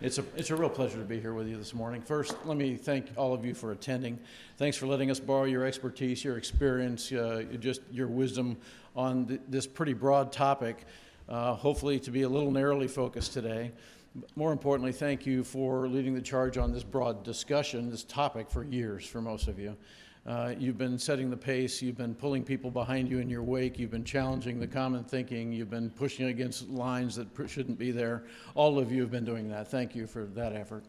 It's a real pleasure to be here with you this morning. First, let me thank all of you for attending. Thanks for letting us borrow your expertise, your experience, just your wisdom on this pretty broad topic, hopefully to be a little narrowly focused today. More importantly, thank you for leading the charge on this broad discussion, this topic for years for most of you. You've been setting the pace, you've been pulling people behind you in your wake, you've been challenging the common thinking, you've been pushing against lines that shouldn't be there. All of you have been doing that. Thank you for that effort.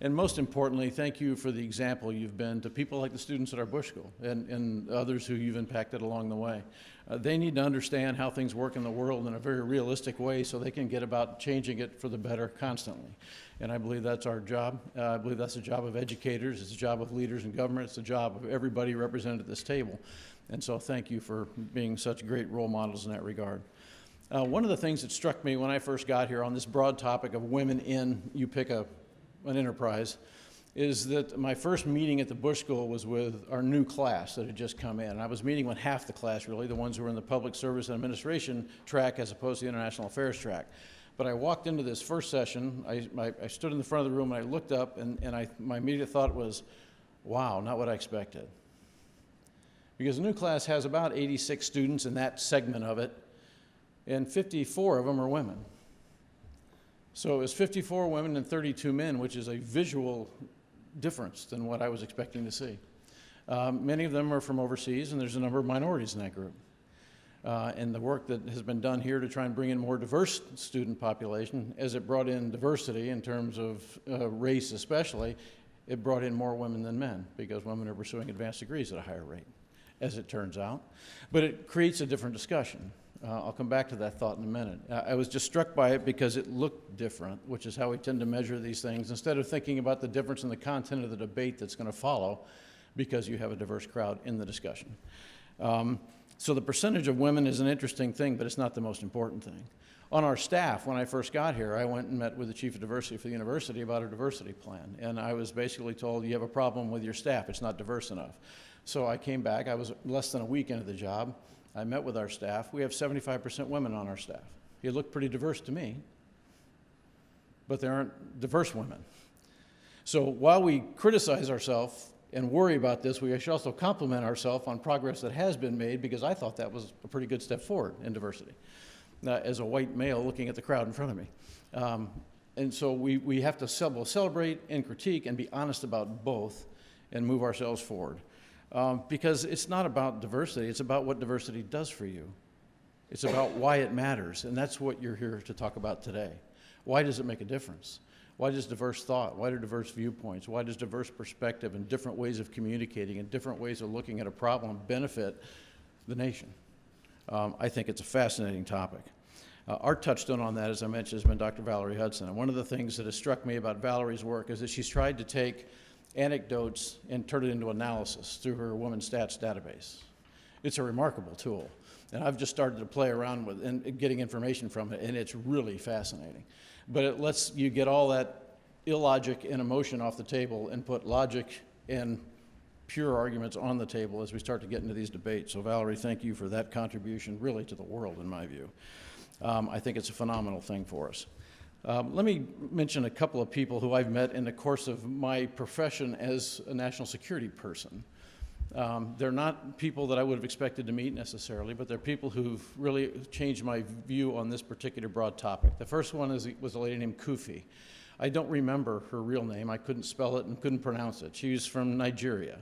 And most importantly, thank you for the example you've been to people like the students at our Bush School and others who you've impacted along the way. They need to understand how things work in the world in a very realistic way so they can get about changing it for the better constantly. And I believe that's our job. I believe that's the job of educators, it's the job of leaders in government, it's the job of everybody represented at this table. And so thank you for being such great role models in that regard. One of the things that struck me when I first got here on this broad topic of women in, you pick an enterprise, is that my first meeting at the Bush School was with our new class that had just come in. And I was meeting with half the class, really, the ones who were in the public service and administration track as opposed to the international affairs track. But I walked into this first session, I stood in the front of the room and I looked up and my immediate thought was, wow, not what I expected. Because the new class has about 86 students in that segment of it, and 54 of them are women. So it was 54 women and 32 men, which is a visual difference than what I was expecting to see. Many of them are from overseas, and there's a number of minorities in that group. And the work that has been done here to try and bring in more diverse student population, as it brought in diversity in terms of race especially, it brought in more women than men, because women are pursuing advanced degrees at a higher rate, as it turns out. But it creates a different discussion. I'll come back to that thought in a minute. I was just struck by it because it looked different, which is how we tend to measure these things, instead of thinking about the difference in the content of the debate that's going to follow, because you have a diverse crowd in the discussion. So the percentage of women is an interesting thing, but it's not the most important thing. On our staff, when I first got here, I went and met with the chief of diversity for the university about a diversity plan. And I was basically told, you have a problem with your staff, it's not diverse enough. So I came back, I was less than a week into the job. I met with our staff. We have 75% women on our staff. It looked pretty diverse to me, but there aren't diverse women. So while we criticize ourselves and worry about this, we should also compliment ourselves on progress that has been made, because I thought that was a pretty good step forward in diversity, as a white male looking at the crowd in front of me. And so we have to celebrate and critique and be honest about both and move ourselves forward. Because it's not about diversity, it's about what diversity does for you. It's about why it matters, and that's what you're here to talk about today. Why does it make a difference? Why does diverse thought, why do diverse viewpoints, why does diverse perspective and different ways of communicating and different ways of looking at a problem benefit the nation? I think it's a fascinating topic. Our touchstone on that, as I mentioned, has been Dr. Valerie Hudson. And one of the things that has struck me about Valerie's work is that she's tried to take anecdotes and turn it into analysis through her Women's Stats database. It's a remarkable tool. And I've just started to play around with and getting information from it, and it's really fascinating. But it lets you get all that illogic and emotion off the table and put logic and pure arguments on the table as we start to get into these debates. So Valerie, thank you for that contribution really to the world, in my view. I think it's a phenomenal thing for us. Let me mention a couple of people who I've met in the course of my profession as a national security person. They're not people that I would have expected to meet necessarily, but they're people who've really changed my view on this particular broad topic. The first one was a lady named Kufi. I don't remember her real name. I couldn't spell it and couldn't pronounce it. She's from Nigeria.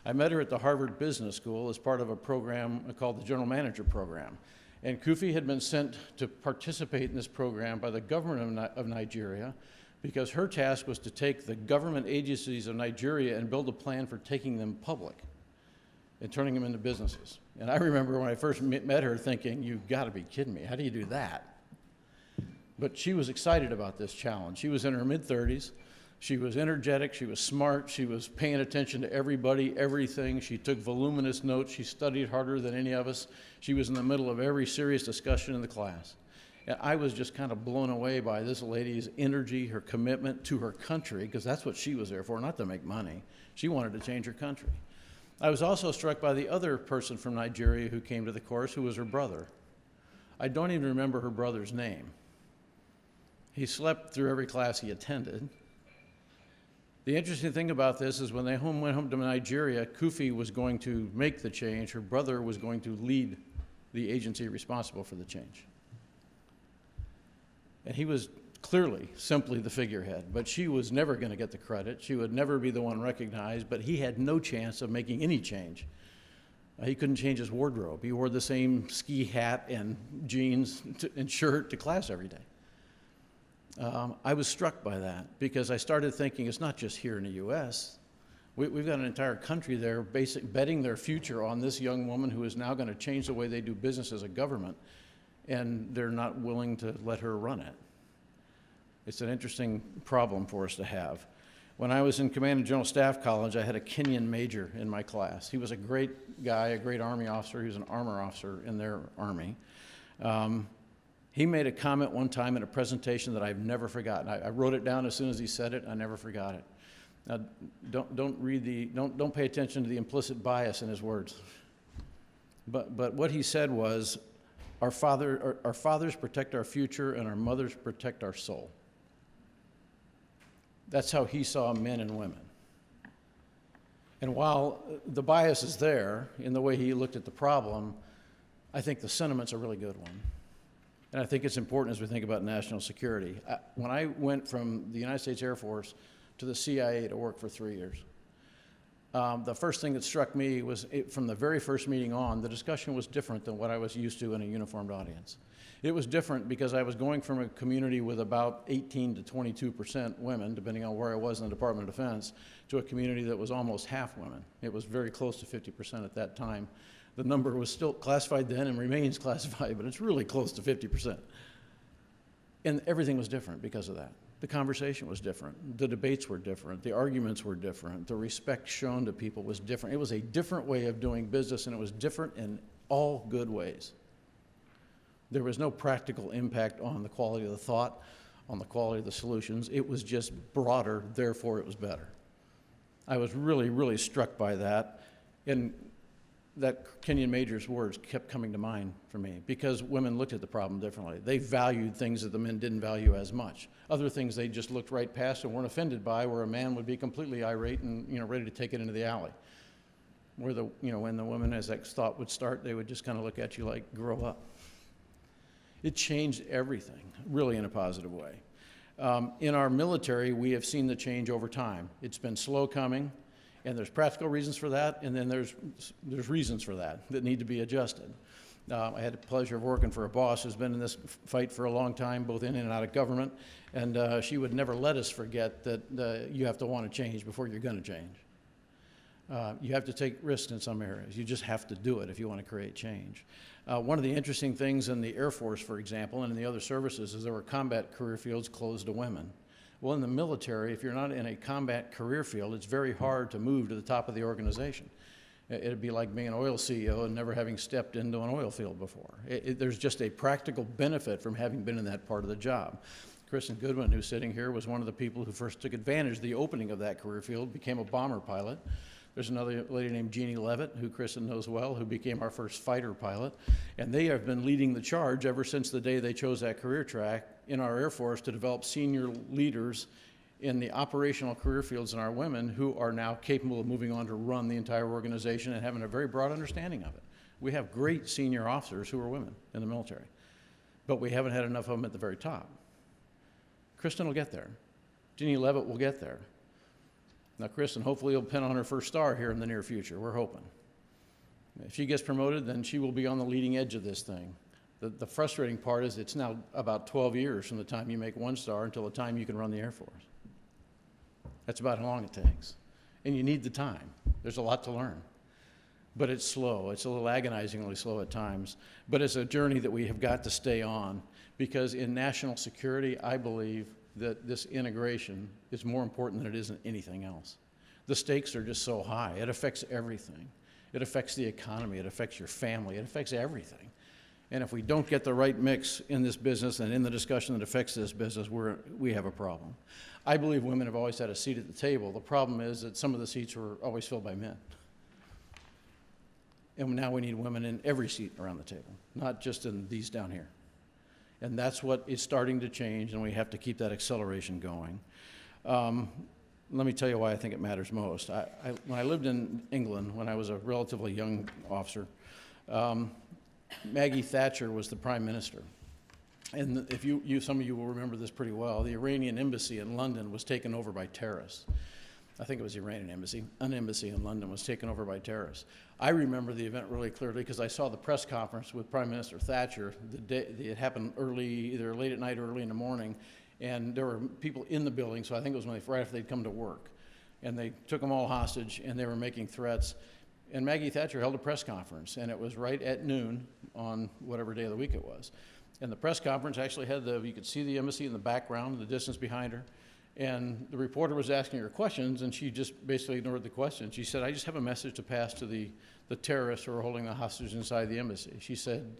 I met her at the Harvard Business School as part of a program called the General Manager Program. And Kufi had been sent to participate in this program by the government of Nigeria, because her task was to take the government agencies of Nigeria and build a plan for taking them public and turning them into businesses. And I remember when I first met her thinking, you've got to be kidding me. How do you do that? But she was excited about this challenge. She was in her mid-30s. She was energetic, she was smart, she was paying attention to everybody, everything. She took voluminous notes, she studied harder than any of us. She was in the middle of every serious discussion in the class. And I was just kind of blown away by this lady's energy, her commitment to her country, because that's what she was there for, not to make money. She wanted to change her country. I was also struck by the other person from Nigeria who came to the course, who was her brother. I don't even remember her brother's name. He slept through every class he attended. The interesting thing about this is when they went home to Nigeria, Kofi was going to make the change. Her brother was going to lead the agency responsible for the change. And he was clearly simply the figurehead, but she was never going to get the credit. She would never be the one recognized, but he had no chance of making any change. He couldn't change his wardrobe. He wore the same ski hat and jeans and shirt to class every day. I was struck by that because I started thinking it's not just here in the U.S. We've got an entire country there betting their future on this young woman who is now going to change the way they do business as a government, and they're not willing to let her run it. It's an interesting problem for us to have. When I was in Command and General Staff College, I had a Kenyan major in my class. He was a great guy, a great Army officer. He was an armor officer in their Army. He made a comment one time in a presentation that I've never forgotten. I wrote it down as soon as he said it. I never forgot it. Now, don't pay attention to the implicit bias in his words. But what he said was, our fathers protect our future and our mothers protect our soul. That's how he saw men and women. And while the bias is there in the way he looked at the problem, I think the sentiment's a really good one. And I think it's important as we think about national security. When I went from the United States Air Force to the CIA to work for 3 years, the first thing that struck me was from the very first meeting on, the discussion was different than what I was used to in a uniformed audience. It was different because I was going from a community with about 18 to 22% women, depending on where I was in the Department of Defense, to a community that was almost half women. It was very close to 50% at that time. The number was still classified then and remains classified, but it's really close to 50%. And everything was different because of that. The conversation was different. The debates were different. The arguments were different. The respect shown to people was different. It was a different way of doing business, and it was different in all good ways. There was no practical impact on the quality of the thought, on the quality of the solutions. It was just broader, therefore it was better. I was really, really struck by that. And that Kenyan major's words kept coming to mind for me because women looked at the problem differently. They valued things that the men didn't value as much. Other things they just looked right past and weren't offended by, where a man would be completely irate and ready to take it into the alley. Where when the woman, as that thought would start, they would just kind of look at you like, grow up. It changed everything, really in a positive way. In our military, we have seen the change over time. It's been slow coming. And there's practical reasons for that, and then there's reasons for that need to be adjusted. I had the pleasure of working for a boss who's been in this fight for a long time, both in and out of government, and she would never let us forget that you have to want to change before you're going to change. You have to take risks in some areas. You just have to do it if you want to create change. One of the interesting things in the Air Force, for example, and in the other services, is there were combat career fields closed to women. Well, in the military, if you're not in a combat career field, it's very hard to move to the top of the organization. It'd be like being an oil CEO and never having stepped into an oil field before. There's just a practical benefit from having been in that part of the job. Kristen Goodwin, who's sitting here, was one of the people who first took advantage of the opening of that career field, became a bomber pilot. There's another lady named Jeannie Levitt, who Kristen knows well, who became our first fighter pilot. And they have been leading the charge ever since the day they chose that career track in our Air Force to develop senior leaders in the operational career fields in our women who are now capable of moving on to run the entire organization and having a very broad understanding of it. We have great senior officers who are women in the military, but we haven't had enough of them at the very top. Kristen will get there. Jeannie Levitt will get there. Now, Kristen hopefully will pin on her first star here in the near future. We're hoping. If she gets promoted, then she will be on the leading edge of this thing. The frustrating part is it's now about 12 years from the time you make one star until the time you can run the Air Force. That's about how long it takes. And you need the time. There's a lot to learn. But it's slow. It's a little agonizingly slow at times. But it's a journey that we have got to stay on, because in national security, I believe that this integration is more important than it is in anything else. The stakes are just so high. It affects everything. It affects the economy. It affects your family. It affects everything. And if we don't get the right mix in this business and in the discussion that affects this business, we have a problem. I believe women have always had a seat at the table. The problem is that some of the seats were always filled by men. And now we need women in every seat around the table, not just in these down here. And that's what is starting to change, and we have to keep that acceleration going. Let me tell you why I think it matters most. When I lived in England, when I was a relatively young officer, Maggie Thatcher was the prime minister. And if some of you will remember this pretty well, the Iranian embassy in London was taken over by terrorists. I think it was the Iranian embassy. An embassy in London was taken over by terrorists. I remember the event really clearly because I saw the press conference with Prime Minister Thatcher. It happened early, either late at night or early in the morning, and there were people in the building, so I think it was right after they'd come to work. And they took them all hostage, and they were making threats. And Maggie Thatcher held a press conference, and it was right at noon on whatever day of the week it was. And the press conference actually had you could see the embassy in the background, in the distance behind her. And the reporter was asking her questions, and she just basically ignored the questions. She said, I just have a message to pass to the terrorists who are holding the hostages inside the embassy. She said,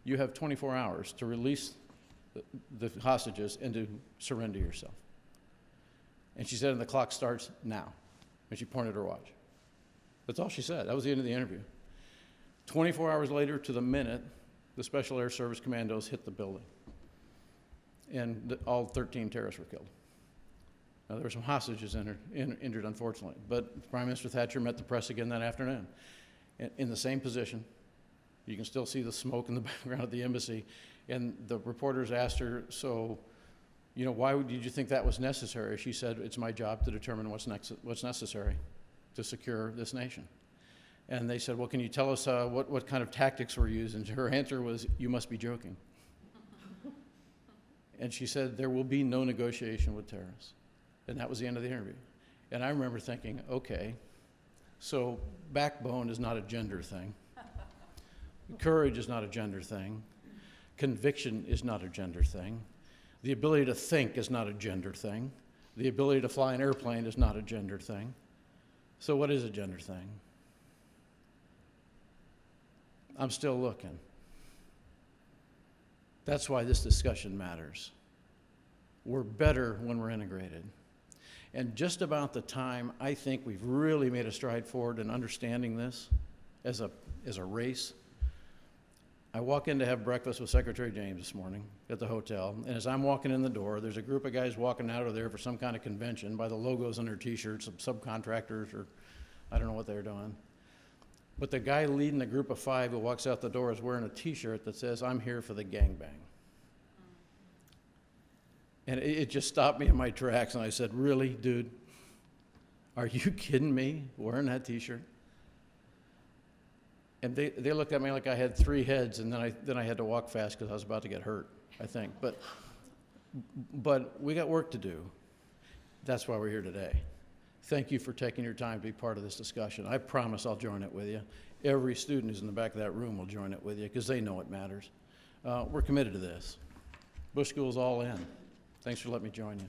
you have 24 hours to release the hostages and to surrender yourself. And she said, and the clock starts now. And she pointed at her watch. That's all she said. That was the end of the interview. 24 hours later, to the minute, the Special Air Service commandos hit the building. And all 13 terrorists were killed. Now, there were some hostages injured, unfortunately. But Prime Minister Thatcher met the press again that afternoon. In the same position. You can still see the smoke in the background of the embassy. And the reporters asked her, so, why did you think that was necessary? She said, it's my job to determine what's necessary to secure this nation. And they said, well, can you tell us what kind of tactics were used? And her answer was, you must be joking. And she said, there will be no negotiation with terrorists. And that was the end of the interview. And I remember thinking, okay, so backbone is not a gender thing. Courage is not a gender thing. Conviction is not a gender thing. The ability to think is not a gender thing. The ability to fly an airplane is not a gender thing. So what is a gender thing? I'm still looking. That's why this discussion matters. We're better when we're integrated. And just about the time I think we've really made a stride forward in understanding this as a race, I walk in to have breakfast with Secretary James this morning at the hotel, and as I'm walking in the door, there's a group of guys walking out of there for some kind of convention by the logos on their t-shirts, some subcontractors, or I don't know what they're doing. But the guy leading the group of 5 who walks out the door is wearing a t-shirt that says, I'm here for the gangbang. And it just stopped me in my tracks, and I said, really, dude? Are you kidding me, wearing that t-shirt? And they looked at me like I had 3 heads, and then I had to walk fast because I was about to get hurt, I think. But we got work to do. That's why we're here today. Thank you for taking your time to be part of this discussion. I promise I'll join it with you. Every student who's in the back of that room will join it with you because they know it matters. We're committed to this. Bush School's all in. Thanks for letting me join you.